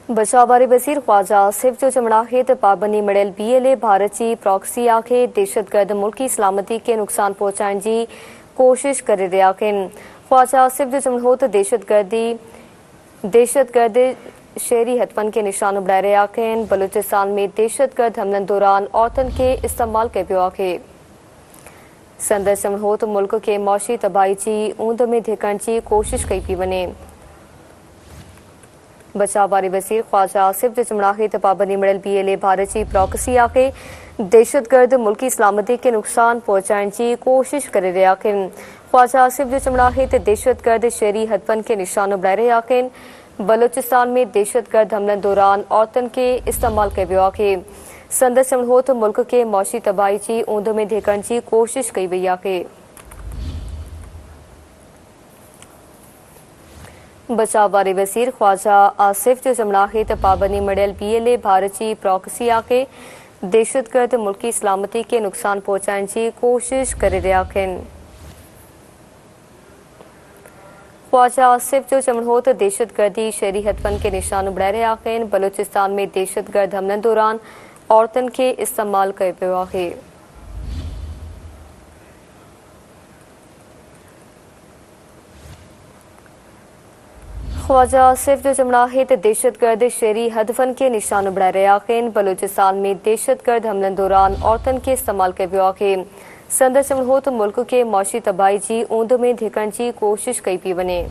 बचाव बारे वज़ीर ख़्वाजा आसिफ जो जमणाहे त पाबंदी मिलियल BLA भारत जी प्रॉक्सी खे दहशतगर्द मुल्की सलामती के नुक़सान पहुंचाइण जी कोशिश करे रहिया आहिनि। ख़्वाजा आसिफ जो चवणो त दहशतगर्द शहरी हथवन के निशानो बनाए रहिया आहिनि। बलूचिस्तान में दहशतगर्द हमलनि दौरान औरतुनि खे इस्तेमाल कयो पियो आहे। संदसि चवणो त मुल्क खे मौशी तबाही जी ऊंद में धिकण जी कोशिश कई पई वञे। बचाव बारे वज़ीर ख़्वाजा आसिफ जो चवणाहे त पाबंदी मिलियल BLA भारत जी प्रॉक्सी खे दहशतगर्द मुल्की सलामती के नुक़सान पहुंचाइण जी कोशिश करे रहिया आहिनि। ख़्वाजा आसिफ जो चवणाहे त दहशतगर्द शहरी हथवन के निशानो बनाए रहिया आहिनि। बलूचिस्तान में दहशतगर्द हमलनि दौरान औरतुनि खे इस्तेमाल कयो पियो आहे। संदसि चवणो त मुल्क खे मौशी तबाही जी ऊंद में धिकण जी कोशिश कई वई आहे। बचाव बारे वज़ीर ख़्वाजा आसिफ जो चवणाहे त पाबंदी मिलियल BLA भारत जी प्रॉक्सी खे दहशतगर्द मुल्की सलामती के नुक़सान पहुंचाइण जी कोशिश करे रहिया आहिनि। ख़्वाजा आसिफ जो चवणो त दहशतगर्दी शहरी हथवन के निशानो बनाए रहिया आहिनि। बलूचिस्तान में दहशतगर्द हमलनि दौरान औरतुनि खे इस्तेमाल कयो पियो आहे। ख़्वाजा आसिफ जो चवणाहे त दहशतगर्द शहरी हथवन के निशानो बनाए रहिया आहिनि। बलूचिस्तान में दहशतगर्द हमलनि दौरान औरतुनि खे इस्तेमाल कयो पियो आहे। संदसि चवणो त मुल्क खे मौशी तबाही जी ऊंद में धिकण जी कोशिश कई पई वञे।